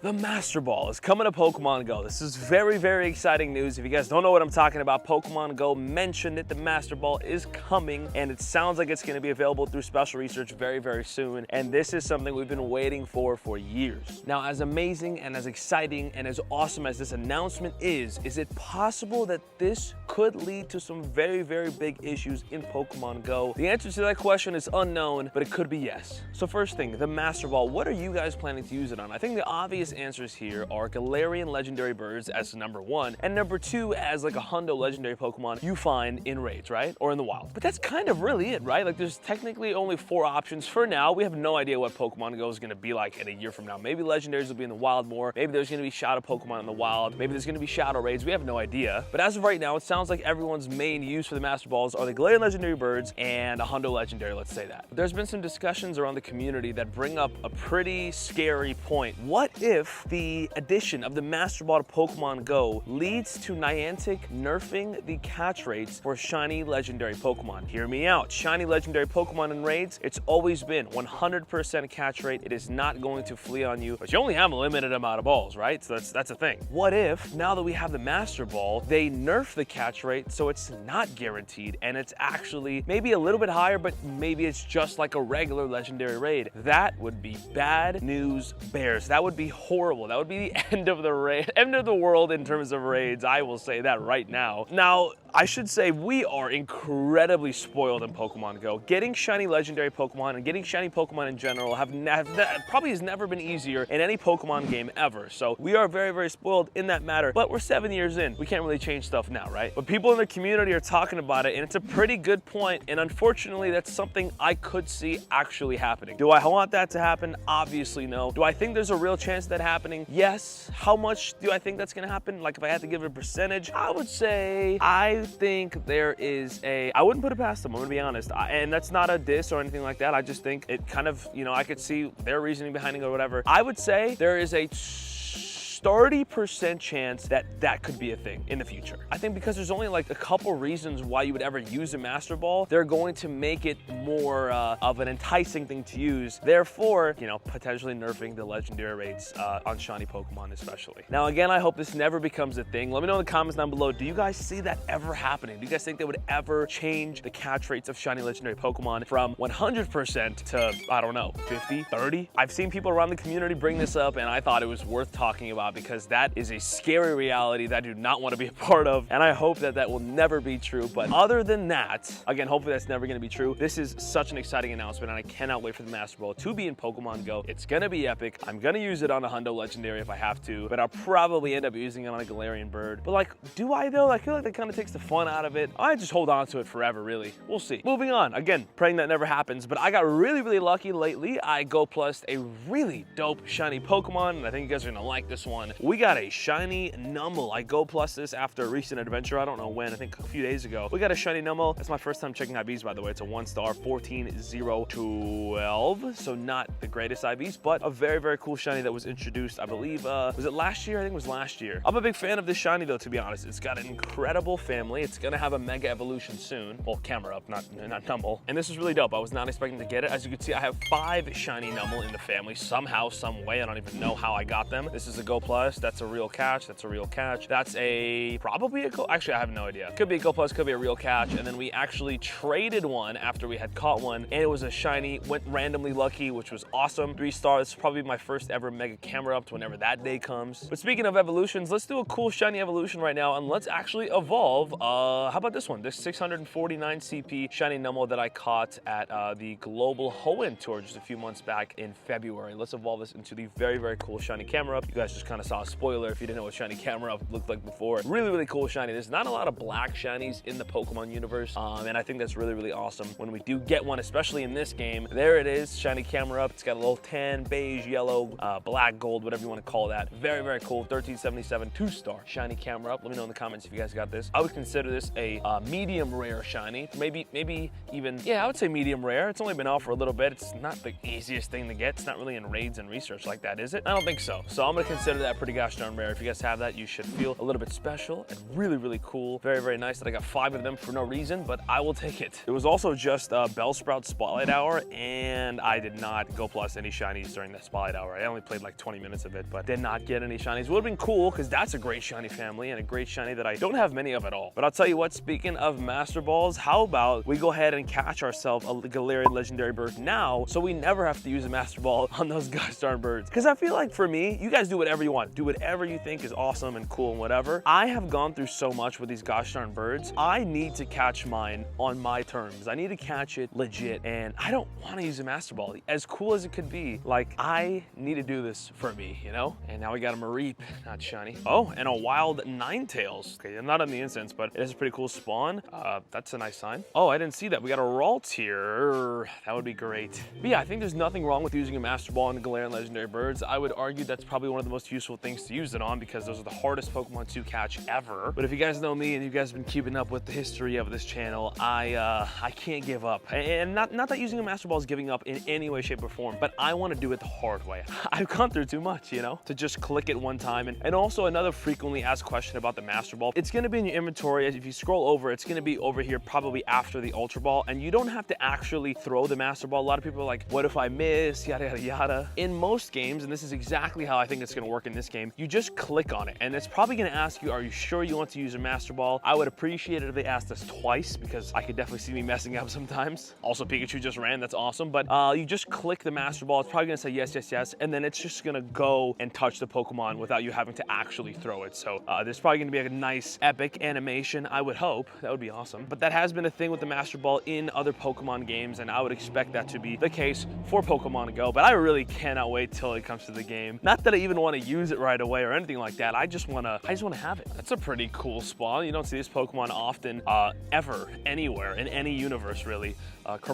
The Master Ball is coming to Pokemon Go. This is very, very exciting news. If you guys don't know what I'm talking about, Pokemon Go mentioned it. The Master Ball is coming, and it sounds like it's going to be available through special research very, very soon. And this is something we've been waiting for years. Now, as amazing and as exciting and as awesome as this announcement is it possible that this could lead to some very, very big issues in Pokemon Go? The answer to that question is unknown, but it could be yes. So first thing, the Master Ball, what are you guys planning to use it on? I think the obvious answers here are Galarian legendary birds as number one, and number two as like a hundo legendary Pokemon you find in raids, right? Or in the wild. But that's kind of really it, right? Like there's technically only 4 options for now. We have no idea what Pokemon Go is going to be like in a year from now. Maybe legendaries will be in the wild more. Maybe there's going to be shadow Pokemon in the wild. Maybe there's going to be shadow raids. We have no idea. But as of right now, it sounds like everyone's main use for the Master Balls are the Galarian legendary birds and a hundo legendary, let's say that. There's been some discussions around the community that bring up a pretty scary point. What if the addition of the Master Ball to Pokemon Go leads to Niantic nerfing the catch rates for shiny legendary Pokemon? Hear me out. Shiny legendary Pokemon in raids, it's always been 100% catch rate. It is not going to flee on you, but you only have a limited amount of balls, right? So that's a thing. What if, now that we have the Master Ball, they nerf the catch rate so it's not guaranteed and it's actually maybe a little bit higher, but maybe it's just like a regular legendary raid? That would be bad news bears. That would be horrible. That would be the end of the raid, end of the world in terms of raids. I will say that right now. Now, I should say we are incredibly spoiled in Pokemon Go. Getting shiny legendary Pokemon and getting shiny Pokemon in general probably has never been easier in any Pokemon game ever. So we are very, very spoiled in that matter, but we're 7 years in. We can't really change stuff now, right? But people in the community are talking about it, and it's a pretty good point, and unfortunately, that's something I could see actually happening. Do I want that to happen? Obviously no. Do I think there's a real chance of that happening? Yes. How much do I think that's gonna happen? Like if I had to give it a percentage, I would say I think there is I wouldn't put it past them, I'm gonna be honest. And that's not a diss or anything like that. I just think it kind of, I could see their reasoning behind it or whatever. I would say there is a 30% chance that that could be a thing in the future. I think because there's only like a couple reasons why you would ever use a Master Ball, they're going to make it more of an enticing thing to use. Therefore, potentially nerfing the legendary rates on shiny Pokemon especially. Now again, I hope this never becomes a thing. Let me know in the comments down below, do you guys see that ever happening? Do you guys think they would ever change the catch rates of shiny legendary Pokemon from 100% to, I don't know, 50, 30? I've seen people around the community bring this up, and I thought it was worth talking about because that is a scary reality that I do not want to be a part of, and I hope that that will never be true. But other than that, again, hopefully that's never going to be true. This is such an exciting announcement, and I cannot wait for the Master Ball to be in Pokemon Go. It's going to be epic. I'm going to use it on a hundo legendary if I have to, but I'll probably end up using it on a Galarian bird. But like, do I though? I feel like that kind of takes the fun out of it. I just hold on to it forever, really. We'll see. Moving on. Again, praying that never happens, but I got really, really lucky lately. I Go Plussed a really dope shiny Pokemon, and I think you guys are going to like this one. We got a shiny Numel. I Go Plus this after a recent adventure. I don't know when, I think a few days ago. We got a shiny Numel. That's my first time checking IVs, by the way. It's a 1-star, 14-0-12. So not the greatest IVs, but a very, very cool shiny that was introduced, I believe, was it last year? I think it was last year. I'm a big fan of this shiny though, to be honest. It's got an incredible family. It's gonna have a mega evolution soon. Well, camera up, not Numel. And this is really dope. I was not expecting to get it. As you can see, I have 5 shiny Numel in the family somehow, some way. I don't even know how I got them. This is a Go Plus. That's a real catch. That's a real catch. That's probably a actually, I have no idea. Could be a Go Plus, could be a real catch. And then we actually traded one after we had caught one, and it was a shiny, went randomly lucky, which was awesome. 3-star. This is probably my first ever mega camera up to whenever that day comes. But speaking of evolutions, let's do a cool shiny evolution right now, and let's actually evolve. How about this one? This 649 CP shiny Numel that I caught at the Global Hoenn Tour just a few months back in February. Let's evolve this into the very, very cool shiny camera up. You guys just kind of saw a spoiler if you didn't know what shiny camera up looked like before. Really, really cool shiny. There's not a lot of black shinies in the Pokemon universe, and I think that's really, really awesome. When we do get one, especially in this game, there it is, shiny camera up. It's got a little tan, beige, yellow, black, gold, whatever you want to call that. Very, very cool. 1377 2-star shiny camera up. Let me know in the comments if you guys got this. I would consider this a medium rare shiny. Maybe even, yeah, I would say medium rare. It's only been out for a little bit. It's not the easiest thing to get. It's not really in raids and research like that, is it? I don't think so. So I'm gonna consider that that pretty gosh darn rare. If you guys have that, you should feel a little bit special and really, really cool. Very, very nice that I got 5 of them for no reason, but I will take it. It was also just Bellsprout Spotlight Hour, and I did not go plus any shinies during that Spotlight Hour. I only played like 20 minutes of it, but did not get any shinies. Would have been cool, because that's a great shiny family and a great shiny that I don't have many of at all. But I'll tell you what, speaking of Master Balls, how about we go ahead and catch ourselves a Galarian Legendary Bird now, so we never have to use a Master Ball on those gosh darn birds. Because I feel like for me, you guys do whatever you want. Do whatever you think is awesome and cool and whatever. I have gone through so much with these gosh darn birds. I need to catch mine on my terms. I need to catch it legit, and I don't want to use a Master Ball. As cool as it could be, like, I need to do this for me, you know? And now we got a Mareep, not shiny. Oh, and a wild Ninetales. Okay, not on the Incense, but it is a pretty cool spawn. That's a nice sign. Oh, I didn't see that. We got a Ralt here. That would be great. But yeah, I think there's nothing wrong with using a Master Ball on the Galarian Legendary Birds. I would argue that's probably one of the most useful things to use it on, because those are the hardest Pokemon to catch ever. But if you guys know me and you guys have been keeping up with the history of this channel, I can't give up. And not that using a Master Ball is giving up in any way, shape, or form, but I want to do it the hard way. I've gone through too much, you know, to just click it one time. And also another frequently asked question about the Master Ball. It's going to be in your inventory. If you scroll over, it's going to be over here probably after the Ultra Ball, and you don't have to actually throw the Master Ball. A lot of people are like, what if I miss, yada, yada, yada. In most games, and this is exactly how I think it's going to work in this game, you just click on it, and it's probably going to ask you, are you sure you want to use a Master Ball? I would appreciate it if they asked us twice, because I could definitely see me messing up sometimes. Also, Pikachu just ran, that's awesome, but you just click the Master Ball. It's probably going to say yes, yes, yes, and then it's just going to go and touch the Pokemon without you having to actually throw it. So there's probably going to be a nice epic animation, I would hope. That would be awesome. But that has been a thing with the Master Ball in other Pokemon games, and I would expect that to be the case for Pokemon Go, but I really cannot wait till it comes to the game. Not that I even want to use it right away or anything like that. I just want to have it. That's a pretty cool spawn. You don't see this Pokemon often, ever, anywhere, in any universe, really.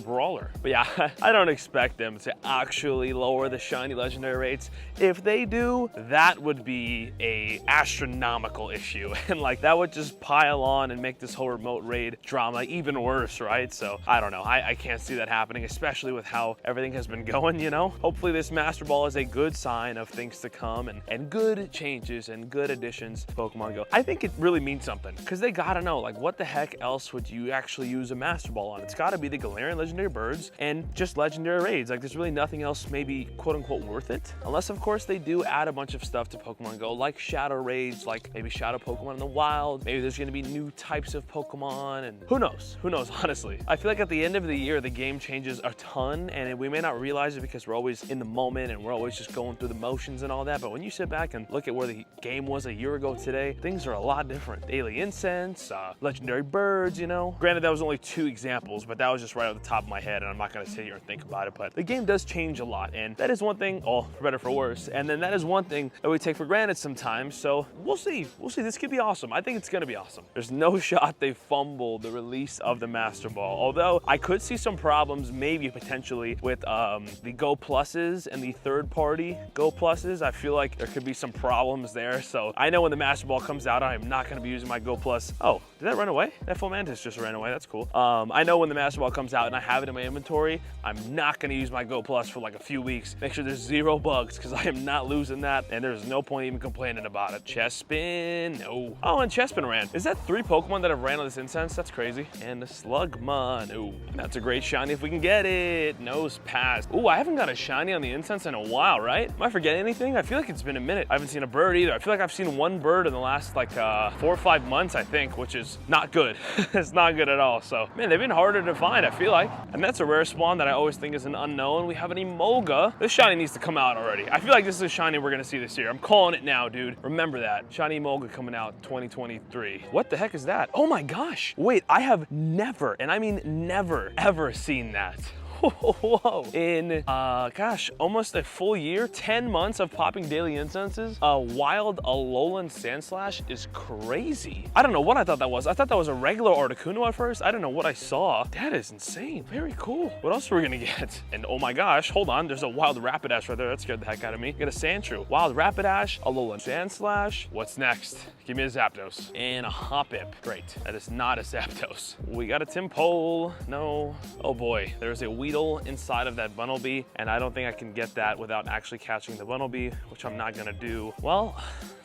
Brawler. But yeah, I don't expect them to actually lower the shiny legendary rates. If they do, that would be a astronomical issue, and like that would just pile on and make this whole remote raid drama even worse, right? So I don't know. I can't see that happening, especially with how everything has been going, you know? Hopefully this Master Ball is a good sign of things to come and good changes and good additions to Pokemon Go. I think it really means something, because they gotta know, like, what the heck else would you actually use a Master Ball on? It's gotta be the Galarian Legendary Birds and just legendary raids. Like, there's really nothing else maybe quote unquote worth it, unless of course they do add a bunch of stuff to Pokemon Go, like shadow raids, like maybe shadow Pokemon in the wild. Maybe there's going to be new types of Pokemon, and who knows honestly. I feel like at the end of the year the game changes a ton, and we may not realize it because we're always in the moment and we're always just going through the motions and all that, but when you sit back and look at where the game was a year ago today, things are a lot different. Daily Incense, legendary birds, you know. Granted, that was only 2 examples, but that was just right off the top of my head, and I'm not going to sit here and think about it, but the game does change a lot, and that is one thing, oh, for better for worse, and then that is one thing that we take for granted sometimes. So we'll see. This could be awesome. I think it's going to be awesome. There's no shot they fumbled the release of the Master Ball, although I could see some problems maybe potentially with the Go Pluses and the third-party Go Pluses. I feel like there could be some problems there, so I know when the Master Ball comes out, I am not going to be using my Go Plus. Oh, did that run away? That Fomantis just ran away. That's cool. I know when the Master Ball comes out and I have it in my inventory, I'm not going to use my Go Plus for like a few weeks. Make sure there's 0 bugs, because I am not losing that, and there's no point even complaining about it. Chespin, no. Oh, and Chespin ran. Is that 3 Pokemon that have ran on this Incense? That's crazy. And the Slugma, no. That's a great shiny if we can get it. Nose pass. Ooh, I haven't got a shiny on the Incense in a while, right? Am I forgetting anything? I feel like it's been a minute. I haven't seen a bird either. I feel like I've seen 1 bird in the last like 4 or 5 months, I think, which is not good. It's not good at all. So, man, they've been harder to find, I feel like. And that's a rare spawn that I always think is an unknown. We have an Emolga. This shiny needs to come out already. I feel like this is a shiny we're gonna see this year. I'm calling it now, dude. Remember that. Shiny Emolga coming out 2023. What the heck is that? Oh my gosh. Wait, I have never, and I mean never, ever seen that. Whoa. In, gosh, almost a full year, 10 months of popping daily incenses, a wild Alolan Sandslash is crazy. I don't know what I thought that was. I thought that was a regular Articuno at first. I don't know what I saw. That is insane. Very cool. What else are we gonna get? And oh my gosh, hold on. There's a wild Rapidash right there. That scared the heck out of me. Get a Sandshrew. Wild Rapidash, Alolan Sandslash. What's next? Give me a Zapdos. And a Hoppip. Great. That is not a Zapdos. We got a Timpole. No. Oh boy. There's a Weedle Weedle inside of that Bunnelby, and I don't think I can get that without actually catching the Bunnelby, which I'm not gonna do. Well,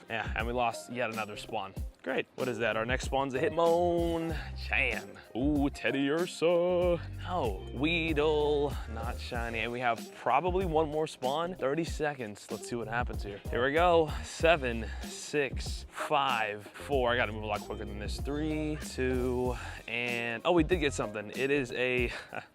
yeah, and we lost yet another spawn. Great. What is that? Our next spawn's a Hitmon. Chan. Ooh, Teddy Ursa. No. Weedle. Not shiny. And we have probably one more spawn. 30 seconds. Let's see what happens here. Here we go. 7, 6, 5, 4. I gotta move a lot quicker than this. 3, 2, and oh, we did get something. It is a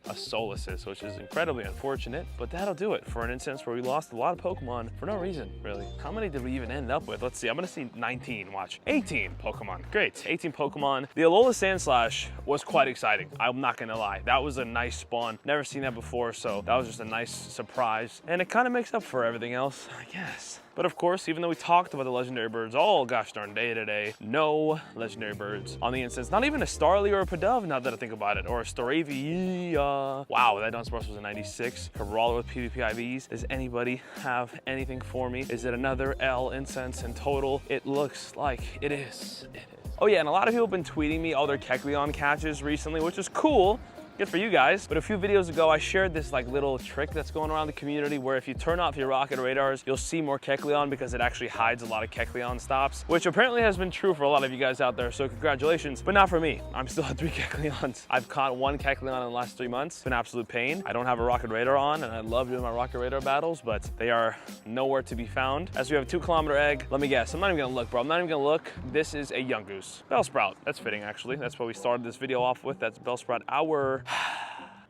Solaces, which is incredibly unfortunate, but that'll do it for an instance where we lost a lot of Pokemon for no reason, really. How many did we even end up with? Let's see. I'm gonna see 19. Watch. 18. Pokemon. Great, 18 Pokemon. The Alola Sandslash was quite exciting. I'm not gonna lie. That was a nice spawn. Never seen that before, so that was just a nice surprise. And it kind of makes up for everything else, I guess. But of course, even though we talked about the legendary birds all gosh darn day today, no legendary birds on the instance. Not even a Starly or a Pidove, now that I think about it, or a Staravia. Wow, that Dunsparce was a 96. Corolla with PvP IVs. Does anybody have anything for me? Is it another L Incense in total? It looks like it is. It is. Oh yeah, and a lot of people have been tweeting me all their Kecleon catches recently, which is cool. Good for you guys. But a few videos ago, I shared this like little trick that's going around the community where if you turn off your rocket radars, you'll see more Kecleon because it actually hides a lot of Kecleon stops, which apparently has been true for a lot of you guys out there. So congratulations, but not for me. I'm still at 3 Kecleons. I've caught 1 Kecleon in the last 3 months. It's been absolute pain. I don't have a rocket radar on and I love doing my rocket radar battles, but they are nowhere to be found. As we have a 2-kilometer egg, let me guess. I'm not even gonna look, bro. I'm not even gonna look. This is a Yungoos. Bellsprout. That's fitting, actually. That's what we started this video off with. That's Bellsprout Hour.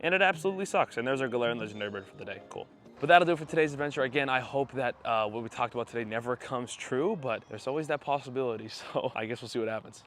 And it absolutely sucks. And there's our Galarian Legendary Bird for the day. Cool. But that'll do it for today's adventure. Again, I hope that what we talked about today never comes true, but there's always that possibility. So I guess we'll see what happens.